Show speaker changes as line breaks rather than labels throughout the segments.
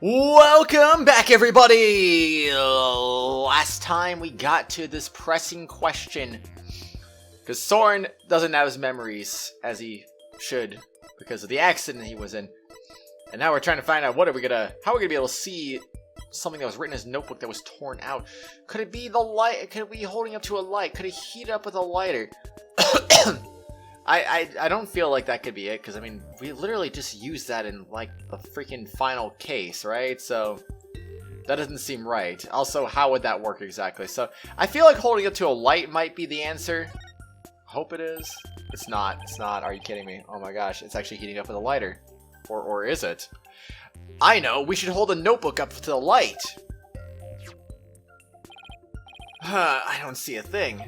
Welcome back, everybody! Last time we got to this pressing question. Because Soren doesn't have his memories as he should because of the accident he was in. And now we're trying to find out how are we gonna be able to see something that was written in his notebook that was torn out. Could it be the light? Could it be holding up to a light? Could it heat up with a lighter? I don't feel like that could be it, because, I mean, we literally just used that in, like, the freaking final case, right? So, that doesn't seem right. Also, how would that work exactly? So, I feel like holding it to a light might be the answer. Hope it is. It's not. It's not. Are you kidding me? Oh my gosh, it's actually heating up with a lighter. Or is it? I know, we should hold a notebook up to the light. I don't see a thing.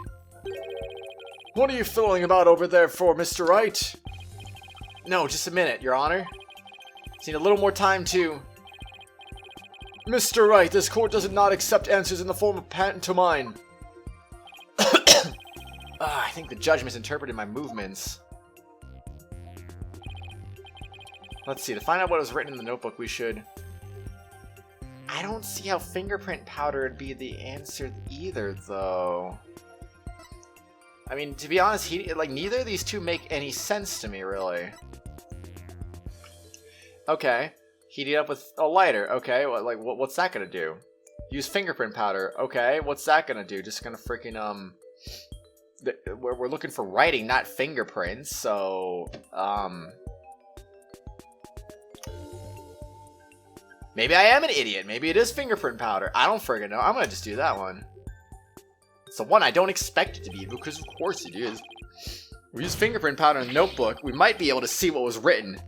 What are you fiddling about over there for, Mr. Wright? No, just a minute, Your Honor. Just need a little more time to... Mr. Wright, this court does not accept answers in the form of pantomime. I think the judge misinterpreted my movements. Let's see, to find out what was written in the notebook, we should... I don't see how fingerprint powder would be the answer either, though. I mean, to be honest, neither of these two make any sense to me, really. Okay. Heat it up with a lighter. Okay, what's that gonna do? Use fingerprint powder. Okay, what's that gonna do? Just gonna freaking, we're looking for writing, not fingerprints, so, maybe I am an idiot. Maybe it is fingerprint powder. I don't friggin' know. I'm gonna just do that one. It's the one I don't expect it to be, because of course it is. We use fingerprint powder in the notebook. We might be able to see what was written.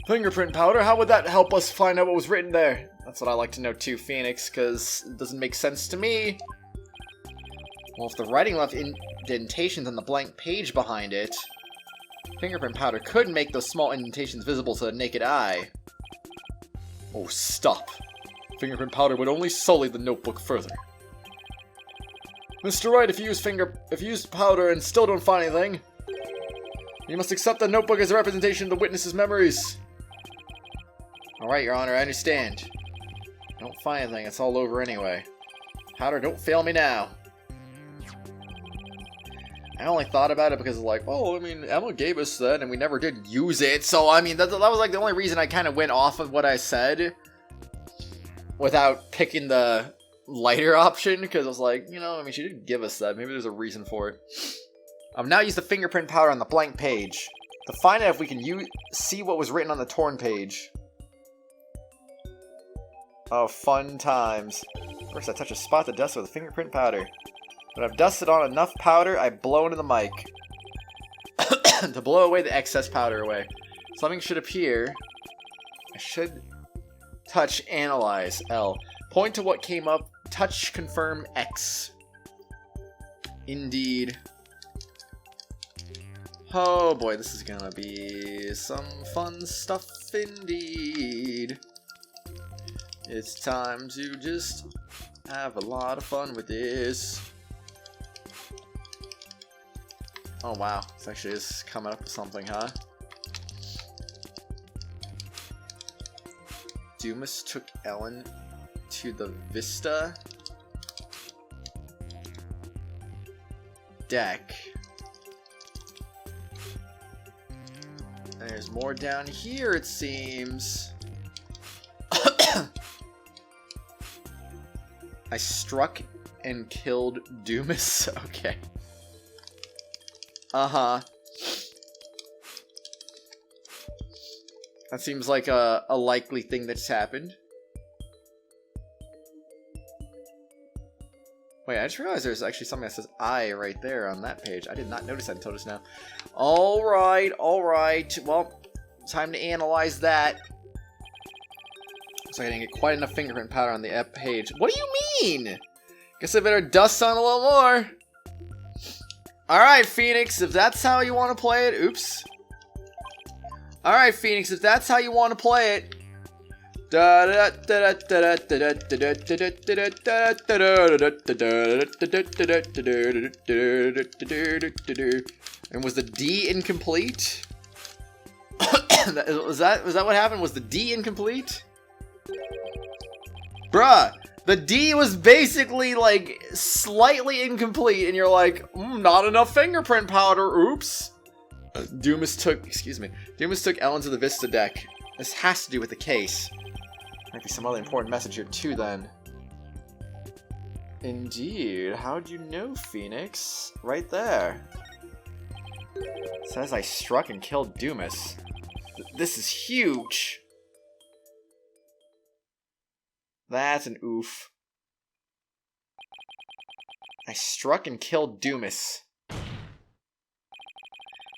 Fingerprint powder? How would that help us find out what was written there? That's what I like to know too, Phoenix, because it doesn't make sense to me. Well, if the writing left indentations on the blank page behind it, fingerprint powder could make those small indentations visible to the naked eye. Oh, stop. Fingerprint powder would only sully the notebook further. Mr. Wright, if you use powder and still don't find anything, you must accept the notebook as a representation of the witness's memories. Alright, Your Honor, I understand. Don't find anything, it's all over anyway. Powder, don't fail me now. I only thought about it because, like, oh, I mean, Emma gave us that and we never did use it, so, I mean, that was, like, the only reason I kind of went off of what I said without picking the lighter option, because I was like, you know, I mean, she did give us that. Maybe there's a reason for it. I've now used the fingerprint powder on the blank page to find out if we can see what was written on the torn page. Oh, fun times. First, I touch a spot to dust with the fingerprint powder. When I've dusted on enough powder, I blow into the mic to blow away the excess powder away. Something should appear. I should touch analyze L. Point to what came up. Touch confirm X. Indeed. Oh boy, this is gonna be some fun stuff indeed. It's time to just have a lot of fun with this. Oh wow, this actually is coming up with something, huh? Dumas took Ellen to the Vista deck. There's more down here, it seems. I struck and killed Dumas. Okay. Uh-huh. That seems like a likely thing that's happened. Wait, I just realized there's actually something that says I right there on that page. I did not notice that until just now. Alright, alright. Well, time to analyze that. So I didn't get quite enough fingerprint powder on the page. What do you mean? Guess I better dust on a little more. Alright, Phoenix, if that's how you want to play it. Oops. Alright, Phoenix, if that's how you want to play it. And was the D incomplete? was that what happened? Was the D incomplete? Bruh, the D was basically, like, slightly incomplete, and you're like, not enough fingerprint powder, oops. Dumas took Ellen to the Vista deck. This has to do with the case. Might be some other important message here too, then. Indeed. How'd you know, Phoenix? Right there. It says I struck and killed Dumas. This is huge. That's an oof. I struck and killed Dumas.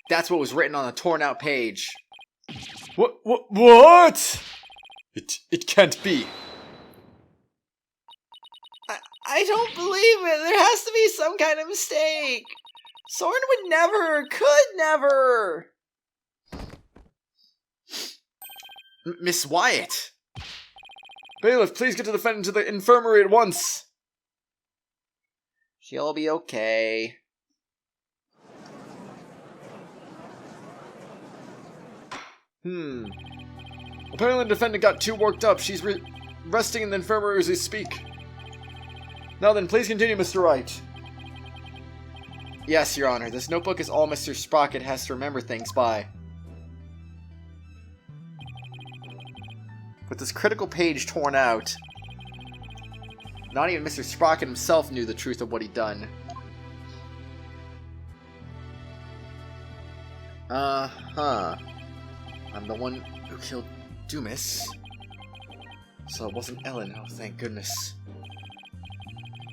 That's what was written on the torn out page. What? It can't be. I don't believe it. There has to be some kind of mistake. Soren would never, could never. Miss Wyatt. Bailiff, please get the defendant to the infirmary at once. She'll be okay. Apparently the defendant got too worked up. She's resting in the infirmary as we speak. Now then, please continue, Mr. Wright. Yes, Your Honor. This notebook is all Mr. Sprocket has to remember things by. With this critical page torn out, not even Mr. Sprocket himself knew the truth of what he'd done. I'm the one who killed Dumas. So it wasn't Ellen, oh thank goodness.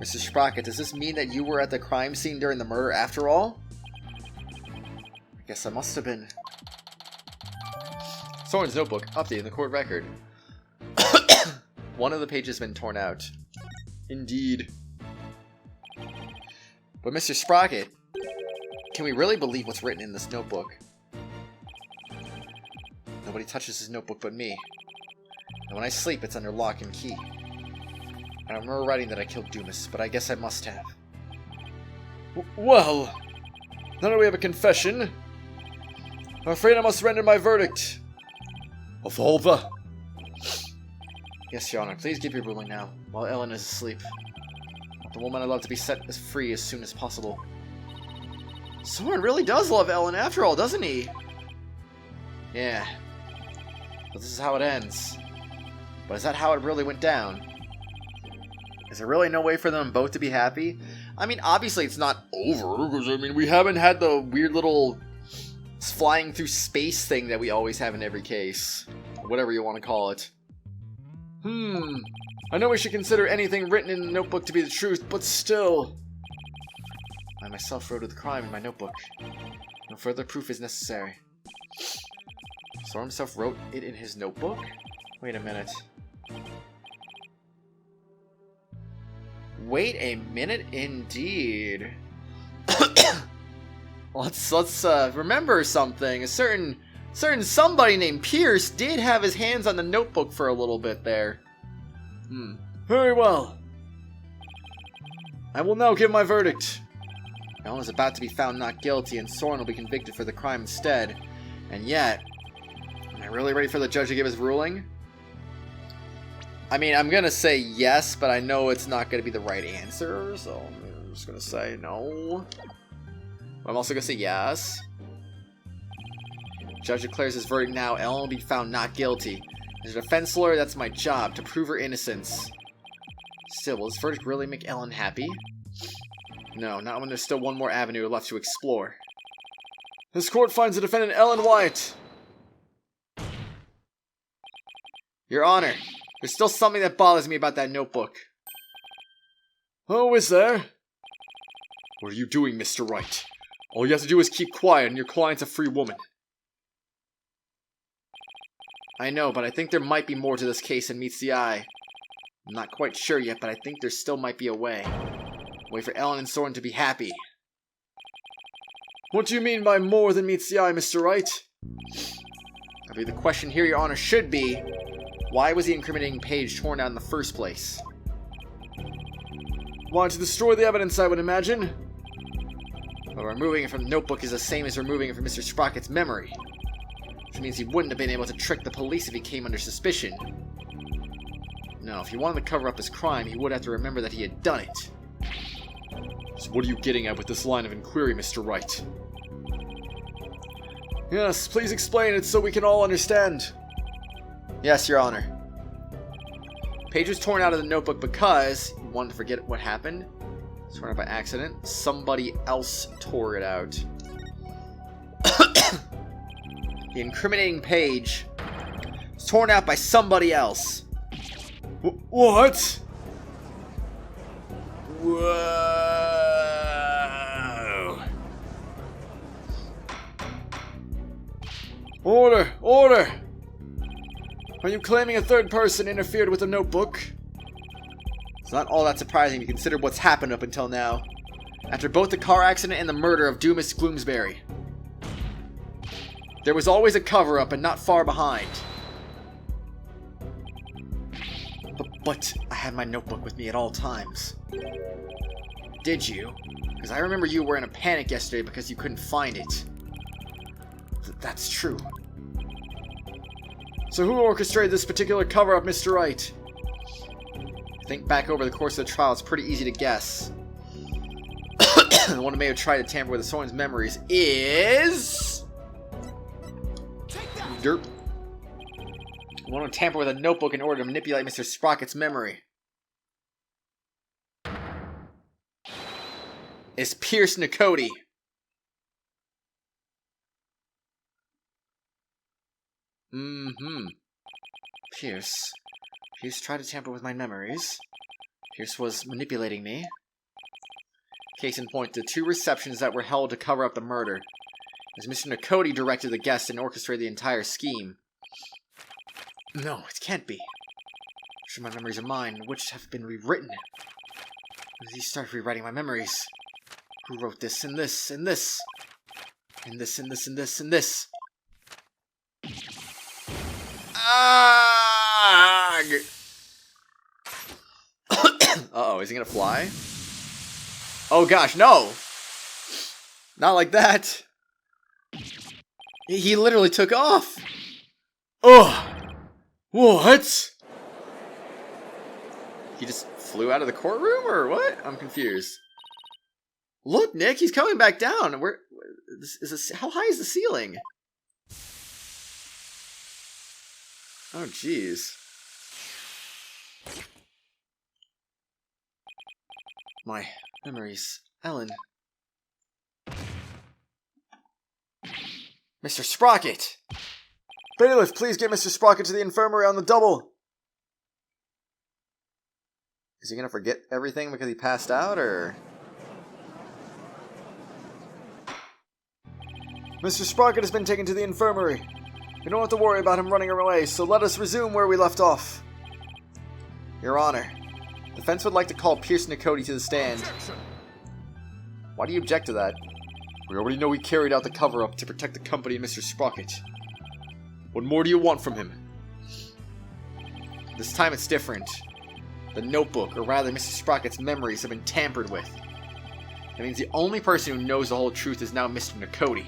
Mr. Sprocket, does this mean that you were at the crime scene during the murder after all? I guess I must have been. Soren's notebook, updated in the court record. One of the pages has been torn out. Indeed. But Mr. Sprocket, can we really believe what's written in this notebook? Nobody touches his notebook but me. And when I sleep, it's under lock and key. I don't remember writing that I killed Dumas, but I guess I must have. Well, now that we have a confession, I'm afraid I must render my verdict. Of all the... Yes, Your Honor, please give your ruling now, while Ellen is asleep. The woman I love to be set free as soon as possible. Soren really does love Ellen after all, doesn't he? Yeah. But this is how it ends. But is that how it really went down? Is there really no way for them both to be happy? I mean, obviously it's not over, because, I mean, we haven't had the weird little flying through space thing that we always have in every case. Whatever you want to call it. I know we should consider anything written in the notebook to be the truth, but still. I myself wrote of the crime in my notebook. No further proof is necessary. Soren himself wrote it in his notebook? Wait a minute. Wait a minute, indeed. Let's remember something. A certain somebody named Pierce did have his hands on the notebook for a little bit there. Very well. I will now give my verdict. Ellen is about to be found not guilty, and Soren will be convicted for the crime instead. And yet, am I really ready for the judge to give his ruling? I mean, I'm gonna say yes, but I know it's not gonna be the right answer, so I'm just gonna say no. But I'm also gonna say yes. Judge declares his verdict now. Ellen will be found not guilty. As a defense lawyer, that's my job, to prove her innocence. Still, will this verdict really make Ellen happy? No, not when there's still one more avenue left to explore. This court finds the defendant Ellen Wyatt. Your Honor, there's still something that bothers me about that notebook. Oh, is there? What are you doing, Mr. Wright? All you have to do is keep quiet, and your client's a free woman. I know, but I think there might be more to this case than meets the eye. I'm not quite sure yet, but I think there still might be a way. A way for Ellen and Soren to be happy. What do you mean by more than meets the eye, Mr. Wright? I believe the question here, Your Honor, should be, why was the incriminating page torn out in the first place? Wanted to destroy the evidence, I would imagine. But removing it from the notebook is the same as removing it from Mr. Sprocket's memory. Which means he wouldn't have been able to trick the police if he came under suspicion. No, if he wanted to cover up his crime, he would have to remember that he had done it. So what are you getting at with this line of inquiry, Mr. Wright? Yes, please explain it so we can all understand. Yes, Your Honor. Page was torn out of the notebook because he wanted to forget what happened. Torn out by accident. Somebody else tore it out. The incriminating page was torn out by somebody else. What? Whoa. Order! Order! Are you claiming a third person interfered with the notebook? It's not all that surprising if you consider what's happened up until now. After both the car accident and the murder of Dumas Gloomsbury. There was always a cover-up and not far behind. But I had my notebook with me at all times. Did you? Because I remember you were in a panic yesterday because you couldn't find it. That's true. So who orchestrated this particular cover-up, Mr. Wright? Think back over the course of the trial, it's pretty easy to guess. The one who may have tried to tamper with someone's memories is... Derp. The one who tampered with a notebook in order to manipulate Mr. Sprocket's memory. Is Pierce Nicoti. Pierce tried to tamper with my memories. Pierce was manipulating me. Case in point, the 2 receptions that were held to cover up the murder. As Mr. Nicoti directed the guests and orchestrated the entire scheme. No, it can't be. Sure, my memories are mine, which have been rewritten. When did he start rewriting my memories? Who wrote this and this and this? And this and this and this and this? Uh-oh, is he gonna fly? Oh gosh, no! Not like that! He literally took off! Oh! What? He just flew out of the courtroom, or what? I'm confused. Look, Nick, he's coming back down! Where is this, how high is the ceiling? Oh, jeez. My memories. Ellen. Mr. Sprocket! Bailiff, please get Mr. Sprocket to the infirmary on the double! Is he gonna forget everything because he passed out, or...? Mr. Sprocket has been taken to the infirmary. We don't have to worry about him running away, so let us resume where we left off. Your Honor, the defense would like to call Pierce Nicoti to the stand. Why do you object to that? We already know he carried out the cover-up to protect the company and Mr. Sprocket. What more do you want from him? This time it's different. The notebook, or rather Mr. Sprocket's memories, have been tampered with. That means the only person who knows the whole truth is now Mr. Nicoti.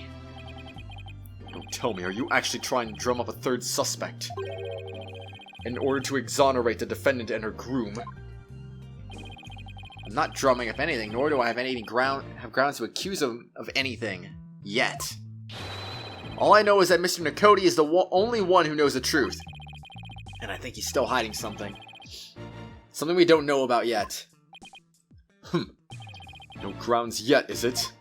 Don't tell me, are you actually trying to drum up a third suspect? In order to exonerate the defendant and her groom? I'm not drumming up anything, nor do I have grounds to accuse him of anything. Yet. All I know is that Mr. Nicoti is the only one who knows the truth. And I think he's still hiding something. Something we don't know about yet. No grounds yet, is it?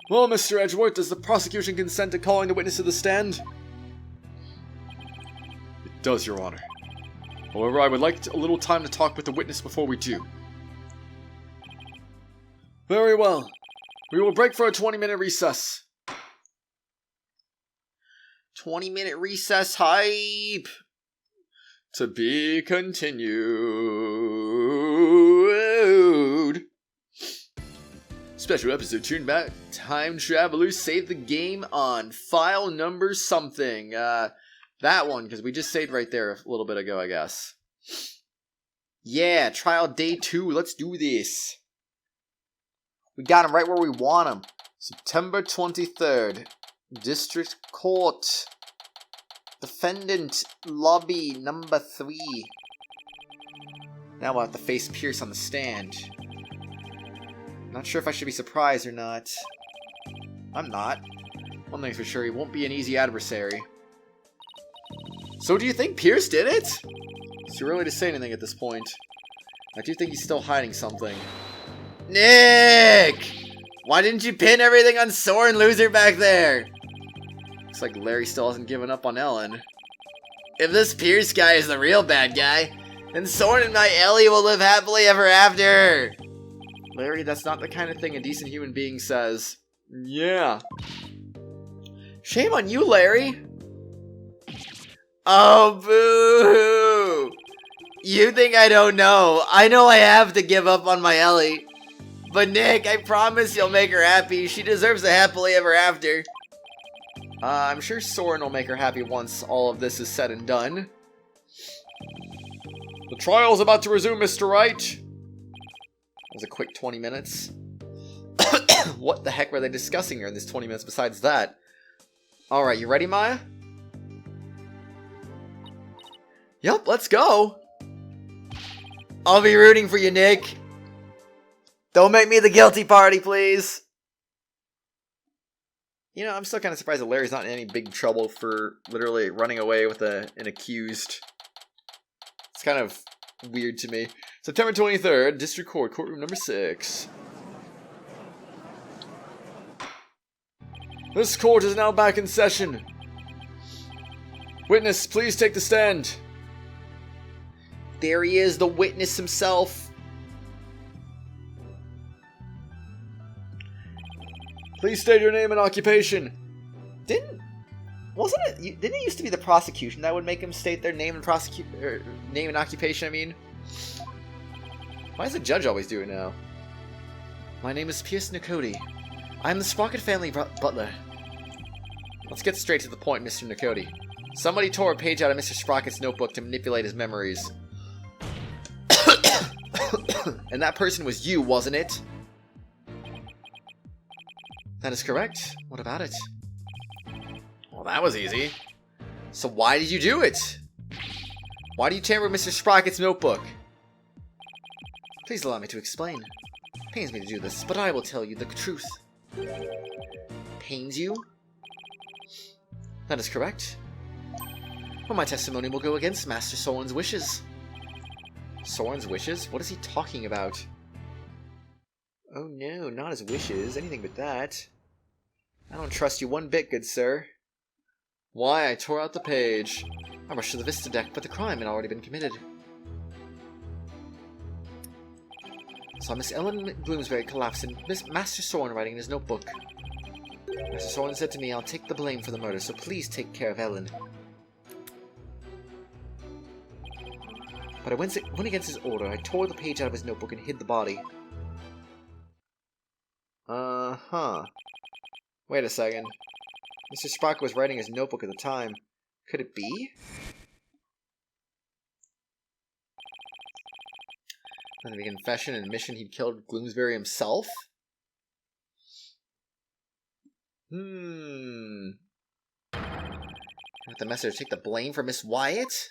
Well, Mr. Edgeworth, does the prosecution consent to calling the witness to the stand? It does, Your Honor. However, I would like a little time to talk with the witness before we do. Very well. We will break for a 20-minute recess. 20-minute recess hype! To be continued. Special episode tuned back. Time travelers save the game on file number something. That one, because we just saved right there a little bit ago, I guess. Yeah, trial day 2. Let's do this. We got him right where we want him. September 23rd. District Court. Defendant lobby number 3. Now we'll have to face Pierce on the stand. Not sure if I should be surprised or not. I'm not. One thing's for sure, he won't be an easy adversary. So do you think Pierce did it? It's too early to say anything at this point. I do think he's still hiding something. Nick! Why didn't you pin everything on Soren Loser back there? Looks like Larry still hasn't given up on Ellen. If this Pierce guy is the real bad guy, then Soren and my Ellie will live happily ever after. Larry, that's not the kind of thing a decent human being says. Yeah. Shame on you, Larry. Oh, boo-hoo. You think I don't know. I know I have to give up on my Ellie. But Nick, I promise you'll make her happy. She deserves a happily ever after. I'm sure Soren will make her happy once all of this is said and done. The trial's about to resume, Mr. Wright. That was a quick 20 minutes. What the heck were they discussing here in this 20 minutes besides that? Alright, you ready, Maya? Yup, let's go. I'll be rooting for you, Nick. Don't make me the guilty party, please. You know, I'm still kind of surprised that Larry's not in any big trouble for literally running away with an accused. It's kind of weird to me. September 23rd, District Court, courtroom number 6. This court is now back in session. Witness, please take the stand. There he is, the witness himself. Please state your name and occupation. Didn't it used to be the prosecution that would make him state their name and name and occupation, I mean? Why does the judge always do it now? My name is Pierce Nicody. I'm the Sprocket family butler. Let's get straight to the point, Mr. Nicody. Somebody tore a page out of Mr. Sprocket's notebook to manipulate his memories. And that person was you, wasn't it? That is correct. What about it? Well, that was easy. So why did you do it? Why do you tamper with Mr. Sprocket's notebook? Please allow me to explain. It pains me to do this, but I will tell you the truth. Pains you? That is correct. Well, my testimony will go against Master Soren's wishes. Soren's wishes? What is he talking about? Oh no, not his wishes. Anything but that. I don't trust you one bit, good sir. Why, I tore out the page. I rushed to the Vista deck, but the crime had already been committed. Saw Miss Ellen Bloomsbury collapse and Master Soren writing in his notebook. Master Soren said to me, I'll take the blame for the murder, so please take care of Ellen. But I went against his order. I tore the page out of his notebook and hid the body. Uh-huh. Wait a second. Mr. Sprocket was writing his notebook at the time. Could it be? Then the confession and admission he'd killed Gloomsbury himself? Let the messenger take the blame for Miss Wyatt?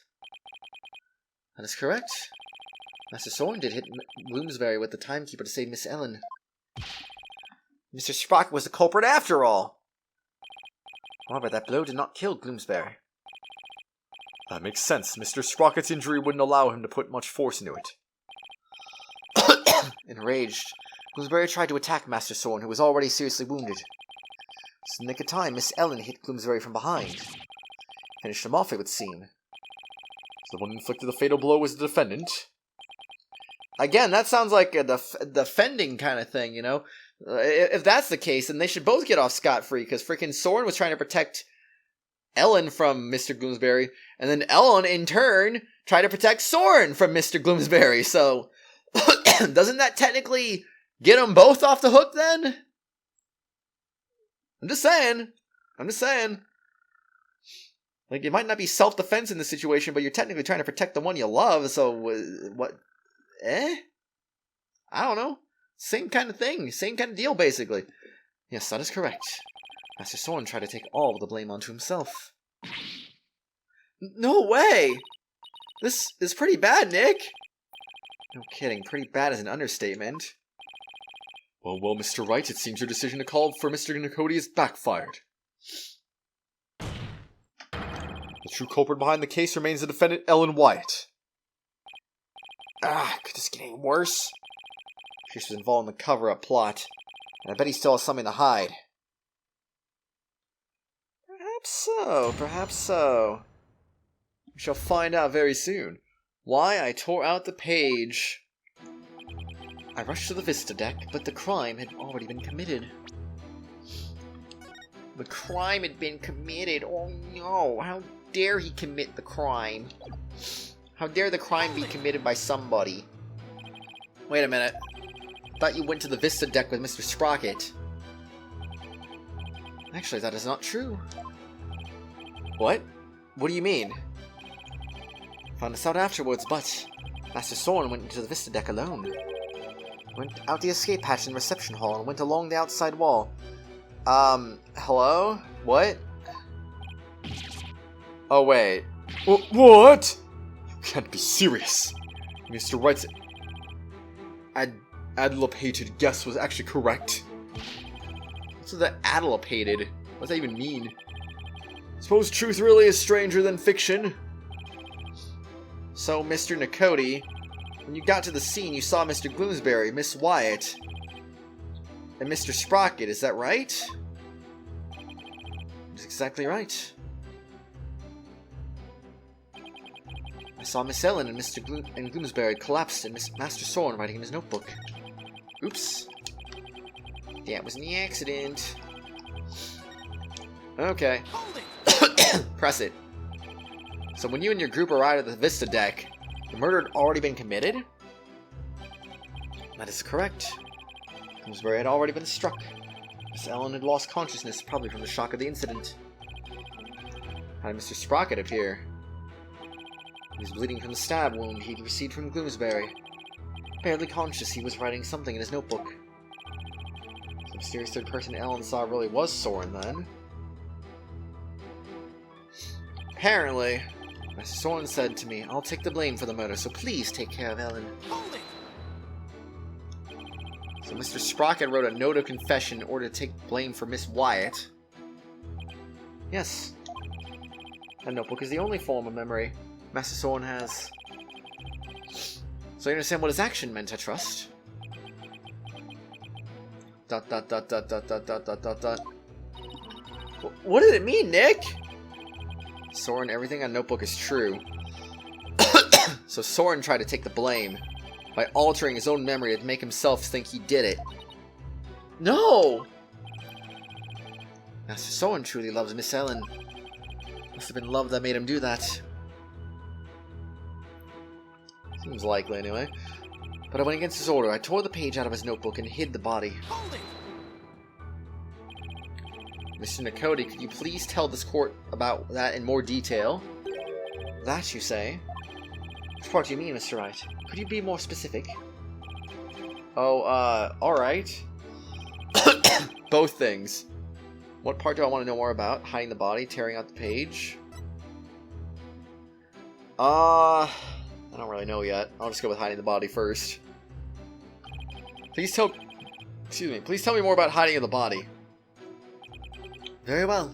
That is correct. Master Soren did hit Bloomsbury with the timekeeper to save Miss Ellen. Mr. Sprocket was the culprit after all. However, that blow did not kill Bloomsbury. That makes sense. Mr. Sprocket's injury wouldn't allow him to put much force into it. Enraged, Bloomsbury tried to attack Master Soren, who was already seriously wounded. Just in the nick of time, Miss Ellen hit Bloomsbury from behind. Finished him off, it would seem. So the one who inflicted the fatal blow was the defendant. Again, that sounds like a defending kind of thing, you know? If that's the case, then they should both get off scot-free, because freaking Soren was trying to protect Ellen from Mr. Gloomsbury, and then Ellen, in turn, tried to protect Soren from Mr. Gloomsbury, so doesn't that technically get them both off the hook, then? I'm just saying. Like, it might not be self-defense in this situation, but you're technically trying to protect the one you love, so what? I don't know. Same kind of thing. Same kind of deal, basically. Yes, that is correct. Master Soren tried to take all the blame onto himself. No way! This is pretty bad, Nick! No kidding, pretty bad is an understatement. Well, Mr. Wright, it seems your decision to call for Mr. Nakoti has backfired. The true culprit behind the case remains the defendant, Ellen Wyatt. Could this get any worse? Pierce was involved in the cover-up plot, and I bet he still has something to hide. Perhaps so. We shall find out very soon. Why I tore out the page. I rushed to the Vista deck, but the crime had already been committed. The crime had been committed. Oh no, how dare he commit the crime? How dare the crime be committed by somebody? Wait a minute. I thought you went to the Vista deck with Mr. Sprocket. Actually, that is not true. What? What do you mean? Found this out afterwards, but Master Soren went into the Vista deck alone. Went out the escape hatch in the reception hall and went along the outside wall. Hello? What? Oh, wait. What? You can't be serious. Mr. Wright's adlopated guess was actually correct. What's the adlopated? What does that even mean? Suppose truth really is stranger than fiction. So, Mr. Nakoti, when you got to the scene, you saw Mr. Gloomsbury, Miss Wyatt, and Mr. Sprocket, is that right? That's exactly right. I saw Miss Ellen and Mr. Gloomsbury collapsed and Master Soren writing in his notebook. Oops. That was an accident. Okay. Press it. So when you and your group arrived at the Vista deck, the murder had already been committed? That is correct. Gloomsbury had already been struck. Miss Ellen had lost consciousness, probably from the shock of the incident. How did Mr. Sprocket appear? He was bleeding from the stab wound he'd received from Gloomsbury. Barely conscious, he was writing something in his notebook. The mysterious third person Ellen saw really was Soren, then. Apparently, Master Soren said to me, I'll take the blame for the murder, so please take care of Ellen. So Mr. Sprocket wrote a note of confession in order to take blame for Miss Wyatt. Yes. That notebook is the only form of memory Master Soren has. So you understand what his action meant, I trust? ... What did it mean, Nick? Soren, everything on notebook is true. So Soren tried to take the blame by altering his own memory to make himself think he did it. No! Master Soren truly loves Miss Ellen. Must have been love that made him do that. Seems likely, anyway. But I went against his order. I tore the page out of his notebook and hid the body. Mr. Nakoti, could you please tell this court about that in more detail? That, you say? Which part do you mean, Mr. Wright? Could you be more specific? Oh, alright. Both things. What part do I want to know more about? Hiding the body, tearing out the page? I don't really know yet. I'll just go with hiding the body first. Please tell me more about hiding of the body. Very well.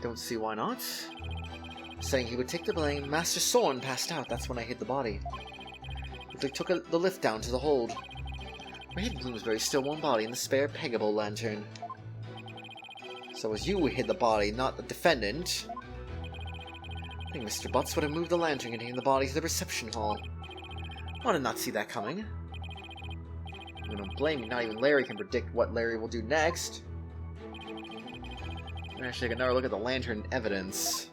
Don't see why not. Saying he would take the blame, Master Soren passed out. That's when I hid the body. They took the lift down to the hold. I hid Bloomsbury's still-warm body in the spare peggable lantern. So it was you who hid the body, not the defendant. I think Mr. Butts would have moved the lantern containing the body to the reception hall. I did not see that coming. You don't blame me, not even Larry can predict what Larry will do next. I'm gonna actually take another look at the lantern evidence.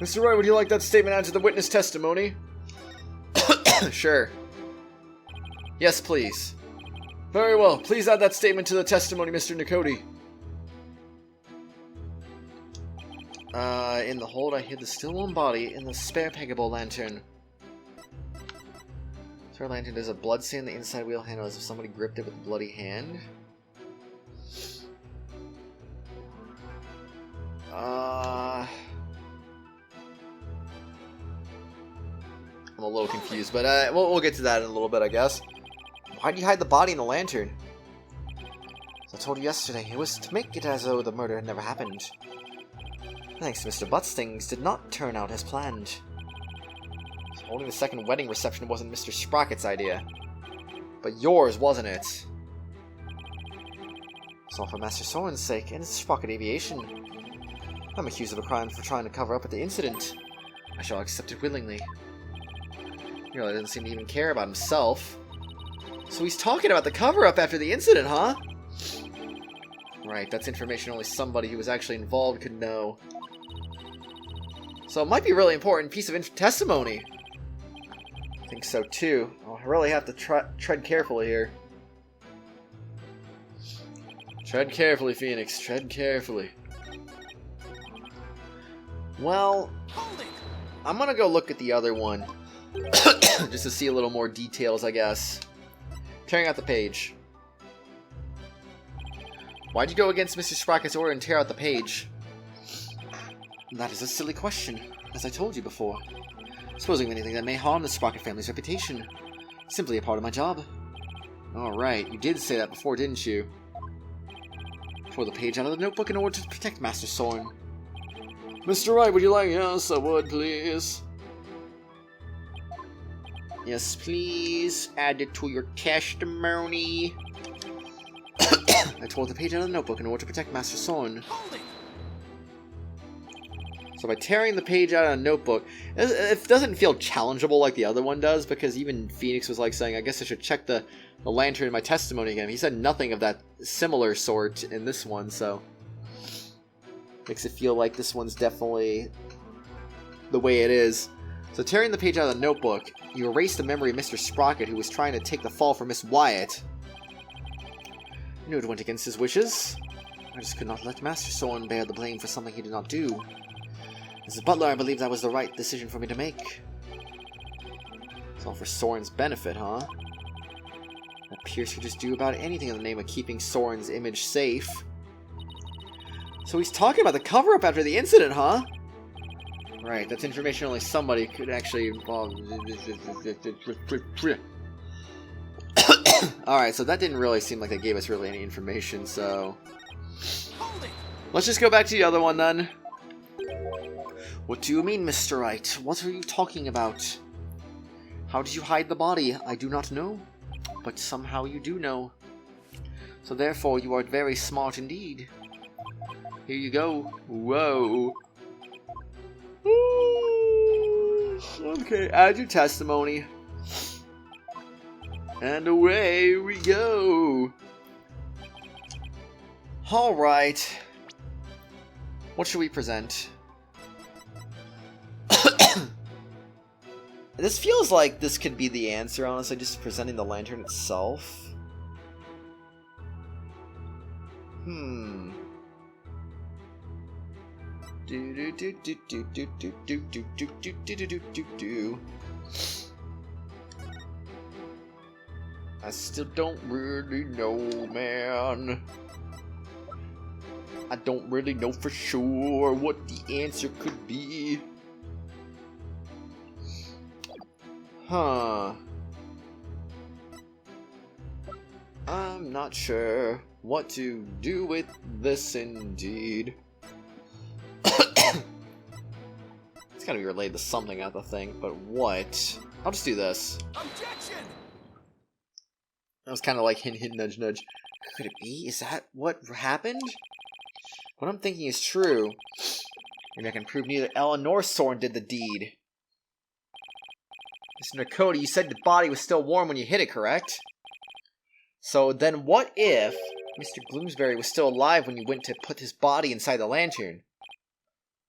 Mr. Wright, would you like that statement added to the witness testimony? Sure. Yes, please. Very well. Please add that statement to the testimony, Mr. Nakoti. In the hold, I hid the still-warm body in the spare peggable lantern. Spare lantern, there's a blood stain on the inside wheel handle as if somebody gripped it with a bloody hand. I'm a little confused, but we'll get to that in a little bit, I guess. Why'd you hide the body in the lantern? As I told you yesterday, it was to make it as though the murder had never happened. Thanks to Mr. Butts, things did not turn out as planned. Holding the second wedding reception wasn't Mr. Sprocket's idea. But yours, wasn't it? It's all for Master Soren's sake, and it's Sprocket Aviation. I'm accused of a crime for trying to cover up at the incident. I shall accept it willingly. He really doesn't seem to even care about himself. So he's talking about the cover-up after the incident, huh? Right, that's information only somebody who was actually involved could know. So it might be a really important piece of testimony. I think so too. I'll really have to tread carefully here. Tread carefully, Phoenix. Tread carefully. Well, I'm gonna go look at the other one. Just to see a little more details, I guess. Tearing out the page. Why'd you go against Mr. Sprocket's order and tear out the page? That is a silly question, as I told you before. Supposing anything that may harm the Sprocket family's reputation. Simply a part of my job. Alright, you did say that before, didn't you? Tore the page out of the notebook in order to protect Master Soren. Mr. Wright, would you like... Yes, I would, please. Yes, please. Add it to your testimony. I tore the page out of the notebook in order to protect Master Soren. So by tearing the page out of a notebook, it doesn't feel challengeable like the other one does, because even Phoenix was like saying, I guess I should check the lantern in my testimony again. He said nothing of that similar sort in this one, so... Makes it feel like this one's definitely the way it is. So tearing the page out of the notebook, you erase the memory of Mr. Sprocket, who was trying to take the fall for Miss Wyatt. I knew it went against his wishes. I just could not let Master Soren bear the blame for something he did not do. As a butler, I believe that was the right decision for me to make. It's all for Soren's benefit, huh? That Pierce could just do about anything in the name of keeping Soren's image safe. So he's talking about the cover-up after the incident, huh? Right, that's information only somebody could actually involve. Alright, so that didn't really seem like they gave us really any information, so... Let's just go back to the other one, then. What do you mean, Mr. Wright? What are you talking about? How did you hide the body? I do not know. But somehow you do know. So therefore, you are very smart indeed. Here you go. Whoa. Okay, add your testimony. And away we go. Alright. What should we present? This feels like this could be the answer, honestly, just presenting the lantern itself. I still don't really know, man. I don't really know for sure what the answer could be. Huh. I'm not sure what to do with this indeed. It's gotta be related to something out the thing, but what? I'll just do this. Objection! That was kind of like hint, hint, nudge, nudge. Could it be? Is that what happened? What I'm thinking is true. Maybe I can prove neither Ella nor Soren did the deed. Mr. Nakota, you said the body was still warm when you hit it, correct? So then what if Mr. Gloomsbury was still alive when you went to put his body inside the lantern?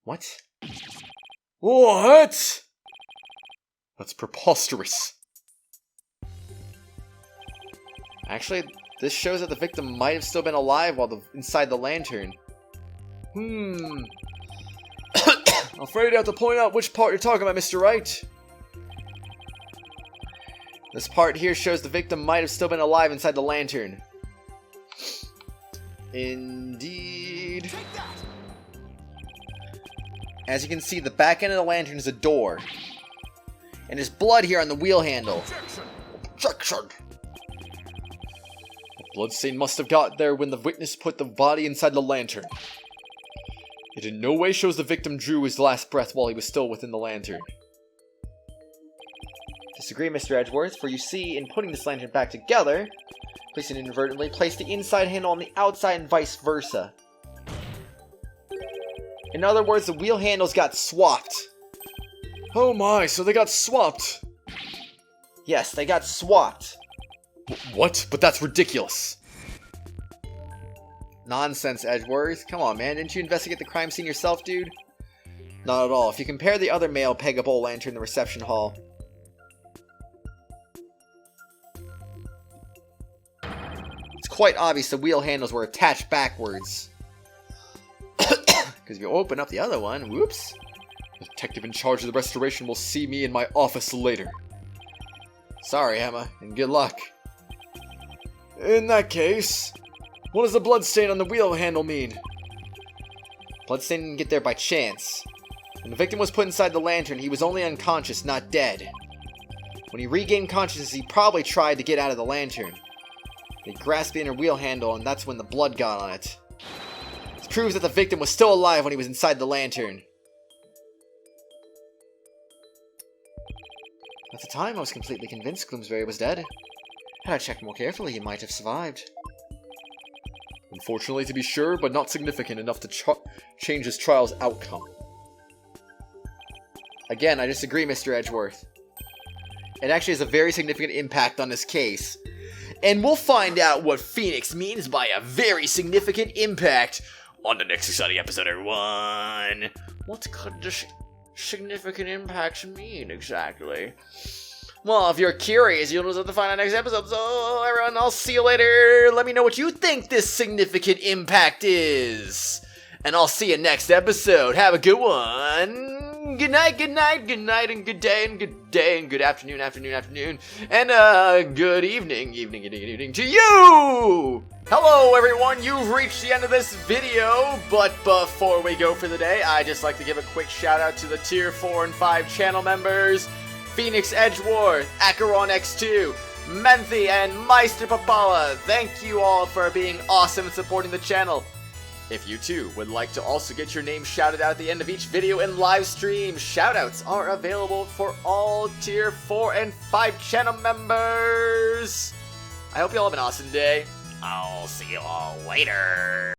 What? What? That's preposterous. Actually, this shows that the victim might have still been alive while inside the lantern. I'm afraid I have to point out which part you're talking about, Mr. Wright. This part here shows the victim might have still been alive inside the lantern. Indeed. As you can see, the back end of the lantern is a door. And there's blood here on the wheel handle. Objection! The bloodstain must have got there when the witness put the body inside the lantern. It in no way shows the victim drew his last breath while he was still within the lantern. Disagree, Mr. Edgeworth, for you see, in putting this lantern back together, placing it inadvertently, place the inside handle on the outside and vice versa. In other words, the wheel handles got swapped. Oh my, so they got swapped. Yes, they got swapped. What? But that's ridiculous. Nonsense, Edgeworth. Come on, man. Didn't you investigate the crime scene yourself, dude? Not at all. If you compare the other male Pegable lantern in the reception hall. It's quite obvious the wheel handles were attached backwards. Because if you open up the other one, whoops. The detective in charge of the restoration will see me in my office later. Sorry, Emma, and good luck. In that case, what does the bloodstain on the wheel handle mean? Bloodstain didn't get there by chance. When the victim was put inside the lantern, he was only unconscious, not dead. When he regained consciousness, he probably tried to get out of the lantern. He grasped the inner wheel handle, and that's when the blood got on it. This proves that the victim was still alive when he was inside the lantern. At the time, I was completely convinced Gloomsbury was dead. Had I checked more carefully, he might have survived. Unfortunately, to be sure, but not significant enough to change his trial's outcome. Again, I disagree, Mr. Edgeworth. It actually has a very significant impact on this case. And we'll find out what Phoenix means by a very significant impact on the next exciting episode, everyone. What could this significant impact mean exactly? Well, if you're curious, you'll just have to find out next episode. So, everyone, I'll see you later. Let me know what you think this significant impact is. And I'll see you next episode. Have a good one. Good night, good night, good night, and good day, and good day, and good afternoon, afternoon, and good evening to you! Hello, everyone, you've reached the end of this video, but before we go for the day, I'd just like to give a quick shout out to the Tier 4 and 5 channel members, Phoenix Edgeworth, Acheron X2, Menthy, and Meister Papala. Thank you all for being awesome and supporting the channel. If you too would like to also get your name shouted out at the end of each video and live stream, shoutouts are available for all Tier 4 and 5 channel members. I hope you all have an awesome day. I'll see you all later.